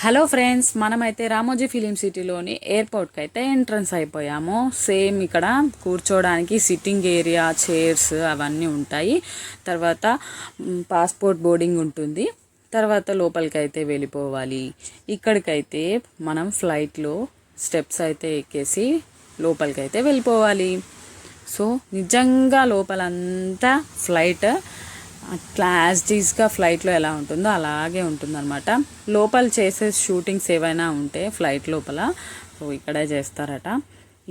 Hello friends, మనమైతే Ramoji film సిటీలోని ఎయిర్పోర్ట్కి అయితే ఎంట్రన్స్ అయిపోయాము. సేమ్ ఇక్కడ కూర్చోవడానికి సిట్టింగ్ ఏరియా, చైర్స్ అవన్నీ ఉంటాయి. తర్వాత పాస్పోర్ట్ బోర్డింగ్ ఉంటుంది. తర్వాత లోపలికి అయితే వెళ్ళిపోవాలి. ఇక్కడికైతే మనం ఫ్లైట్లో స్టెప్స్ అయితే ఎక్కేసి లోపలికి అయితే వెళ్ళిపోవాలి. సో నిజంగా లోపలంతా ఫ్లైట్ అట్లా యాజ్ టీజ్గా ఫ్లైట్లో ఎలా ఉంటుందో అలాగే ఉంటుందన్నమాట. లోపల చేసే షూటింగ్స్ ఏవైనా ఉంటే ఫ్లైట్ లోపల సో ఇక్కడే చేస్తారట.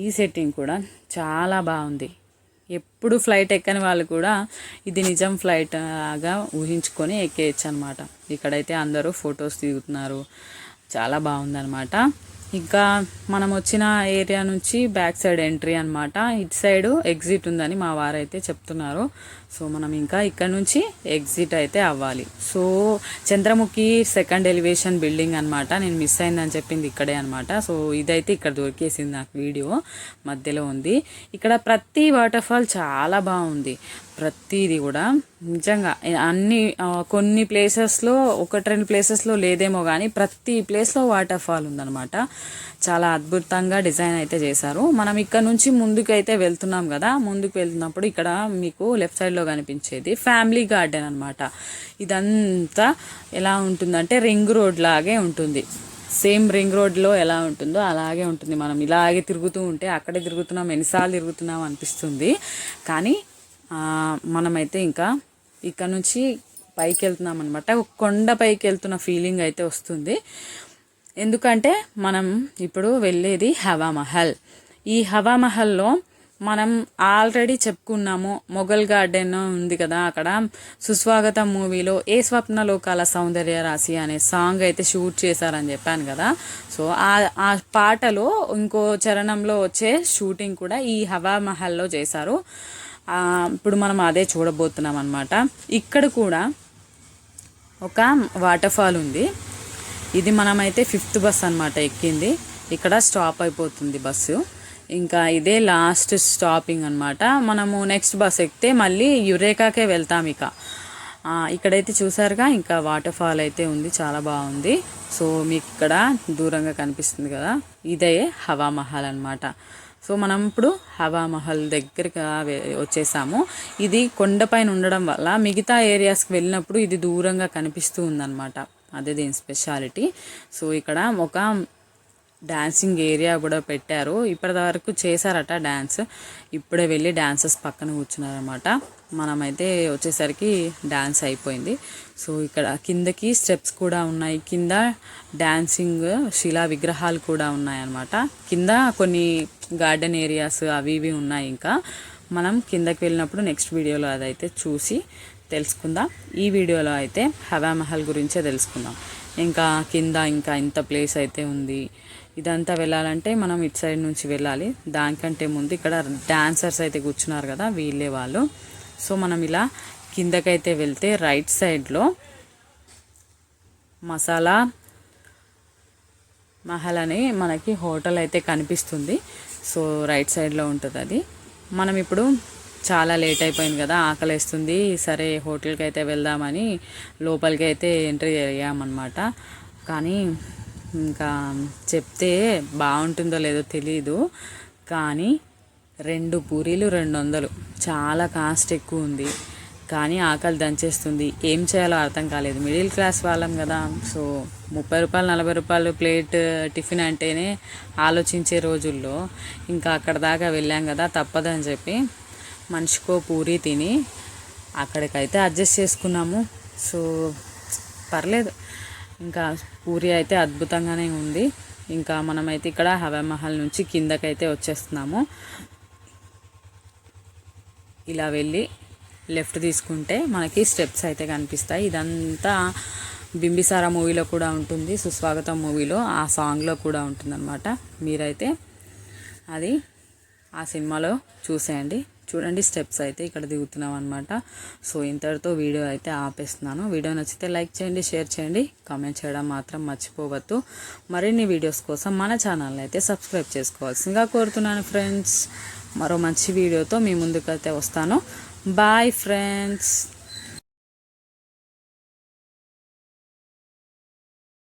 ఈ సెట్టింగ్ కూడా చాలా బాగుంది. ఎప్పుడు ఫ్లైట్ ఎక్కని వాళ్ళు కూడా ఇది నిజం ఫ్లైట్ లాగా ఊహించుకొని ఎక్కేయచ్చు అనమాట. ఇక్కడైతే అందరూ ఫొటోస్ దిగుతున్నారు. చాలా బాగుందన్నమాట. ఇంకా మనం వచ్చిన ఏరియా నుంచి బ్యాక్ సైడ్ ఎంట్రీ అనమాట. ఇటు సైడ్ ఎగ్జిట్ ఉందని మా వారైతే చెప్తున్నారు. సో మనం ఇంకా ఇక్కడ నుంచి ఎగ్జిట్ అయితే అవ్వాలి. So Chandramukhi second elevation building అనమాట. నేను మిస్ అయిందని చెప్పింది ఇక్కడే అనమాట. సో ఇదైతే ఇక్కడ దొరికేసింది నాకు. వీడియో మధ్యలో ఉంది. ఇక్కడ ప్రతి వాటర్ఫాల్ చాలా బాగుంది. ప్రతిది కూడా నిజంగా అన్ని కొన్ని ప్లేసెస్లో ఒకటి రెండు ప్లేసెస్లో లేదేమో కానీ ప్రతి ప్లేస్లో వాటర్ ఫాల్ ఉందన్నమాట. చాలా అద్భుతంగా డిజైన్ అయితే చేశారు. మనం ఇక్కడ నుంచి ముందుకు అయితే వెళ్తున్నాం కదా. ముందుకు వెళ్తున్నప్పుడు ఇక్కడ మీకు లెఫ్ట్ సైడ్లో కనిపించేది ఫ్యామిలీ గార్డెన్ అనమాట. ఇదంతా ఎలా ఉంటుందంటే రింగ్ రోడ్ లాగే ఉంటుంది. సేమ్ రింగ్ రోడ్లో ఎలా ఉంటుందో అలాగే ఉంటుంది. మనం ఇలాగే తిరుగుతూ ఉంటే అక్కడే తిరుగుతున్నాం, ఎన్నిసార్లు తిరుగుతున్నాం అనిపిస్తుంది. కానీ మనమైతే ఇంకా ఇక్కడ నుంచి పైకి వెళ్తున్నాం అనమాట. కొండ పైకి వెళ్తున్న ఫీలింగ్ అయితే వస్తుంది. ఎందుకంటే మనం ఇప్పుడు వెళ్ళేది హవామహల్. ఈ హవామహల్లో మనం ఆల్రెడీ చెప్పుకున్నాము. మొఘల్ గార్డెన్ ఉంది కదా, అక్కడ సుస్వాగతం మూవీలో ఏ స్వప్నలోకాల సౌందర్య రాశి అనే సాంగ్ అయితే షూట్ చేశారని చెప్పాను కదా. సో ఆ పాటలో ఇంకో చరణంలో వచ్చే షూటింగ్ కూడా ఈ హవామహల్లో చేశారు. ఇప్పుడు మనం అదే చూడబోతున్నాం అనమాట. ఇక్కడ కూడా ఒక వాటర్ ఫాల్ ఉంది. ఇది మనమైతే 5th బస్ అనమాట ఎక్కింది. ఇక్కడ స్టాప్ అయిపోతుంది బస్సు. ఇంకా ఇదే లాస్ట్ స్టాపింగ్ అనమాట. మనము నెక్స్ట్ బస్ ఎక్కితే మళ్ళీ యురేకాకే వెళ్తాం. ఇక్కడైతే చూసారుగా, ఇంకా వాటర్ ఫాల్ అయితే ఉంది. చాలా బాగుంది. సో మీకు ఇక్కడ దూరంగా కనిపిస్తుంది కదా, ఇదే హవామహల్ అనమాట. సో మనం ఇప్పుడు హవామహల్ దగ్గరికి వచ్చేసాము. ఇది కొండపైన ఉండడం వల్ల మిగతా ఏరియాస్కి వెళ్ళినప్పుడు ఇది దూరంగా కనిపిస్తూ ఉందన్నమాట. అదే దీని స్పెషాలిటీ. సో ఇక్కడ ఒక డాన్సింగ్ ఏరియా కూడా పెట్టారు. ఇప్పటి వరకు చేశారట డ్యాన్స్. ఇప్పుడే వెళ్ళి డాన్సర్స్ పక్కన కూర్చున్నారనమాట. మనమైతే వచ్చేసరికి డ్యాన్స్ అయిపోయింది. సో ఇక్కడ కిందకి స్టెప్స్ కూడా ఉన్నాయి. కింద డాన్సింగ్ శిలా విగ్రహాలు కూడా ఉన్నాయన్నమాట. కింద కొన్ని గార్డెన్ ఏరియాస్ అవి ఇవి ఉన్నాయి. ఇంకా మనం కిందకి వెళ్ళినప్పుడు నెక్స్ట్ వీడియోలో అదైతే చూసి తెలుసుకుందాం. ఈ వీడియోలో అయితే హవామహల్ గురించే తెలుసుకుందాం. ఇంకా కింద ఇంకా ఇంత ప్లేస్ అయితే ఉంది. ఇదంతా వెళ్ళాలంటే మనం ఇటు సైడ్ నుంచి వెళ్ళాలి. దానికంటే ముందు ఇక్కడ డాన్సర్స్ అయితే కూర్చున్నారు కదా, వీళ్ళే వాళ్ళు. సో మనం ఇలా కిందకైతే వెళ్తే రైట్ సైడ్లో మసాలా మహల్ అని మనకి హోటల్ అయితే కనిపిస్తుంది. సో రైట్ సైడ్లో ఉంటుంది అది. మనం ఇప్పుడు చాలా లేట్ అయిపోయింది కదా, ఆకలేస్తుంది. సరే హోటల్కి అయితే వెళ్దామని లోపలికి అయితే ఎంట్రీ అయ్యామన్నమాట. కానీ ఇంకా చెప్తే బాగుంటుందో లేదో తెలీదు, కానీ 2 పూరీలు 200. చాలా కాస్ట్ ఎక్కువ ఉంది. కానీ ఆకలి దంచేస్తుంది. ఏం చేయాలో అర్థం కాలేదు. మిడిల్ క్లాస్ వాళ్ళం కదా. సో 30 రూపాయలు 40 రూపాయలు ప్లేట్ టిఫిన్ అంటేనే ఆలోచించే రోజుల్లో ఇంకా అక్కడ దాకా వెళ్ళాం కదా, తప్పదని చెప్పి మనిషికో పూరీ తిని అక్కడికైతే అడ్జస్ట్ చేసుకున్నాము. సో పర్లేదు, ఇంకా పూరి అయితే అద్భుతంగానే ఉంది. ఇంకా మనమైతే ఇక్కడ హవామహల్ నుంచి కిందకైతే వచ్చేస్తున్నాము. ఇలా వెళ్ళి లెఫ్ట్ తీసుకుంటే మనకి స్టెప్స్ అయితే కనిపిస్తాయి. ఇదంతా బింబిసారా మూవీలో కూడా ఉంటుంది, సుస్వాగతం మూవీలో ఆ సాంగ్లో కూడా ఉంటుందన్నమాట. మీరైతే అది ఆ సినిమాలో చూసేయండి. చూడండి, స్టెప్స్ అయితే ఇక్కడ దిగుతున్నాం అనమాట. సో ఇంతటితో వీడియో అయితే ఆపేస్తున్నాను. వీడియో నచ్చితే లైక్ చేయండి, షేర్ చేయండి, కామెంట్ చేయడం మాత్రం మర్చిపోవద్దు. మరిన్ని వీడియోస్ కోసం మన ఛానల్ని అయితే సబ్స్క్రైబ్ చేసుకోవాల్సిందిగా కోరుతున్నాను ఫ్రెండ్స్. మరో మంచి వీడియోతో మీ ముందుకైతే వస్తాను. Bye friends.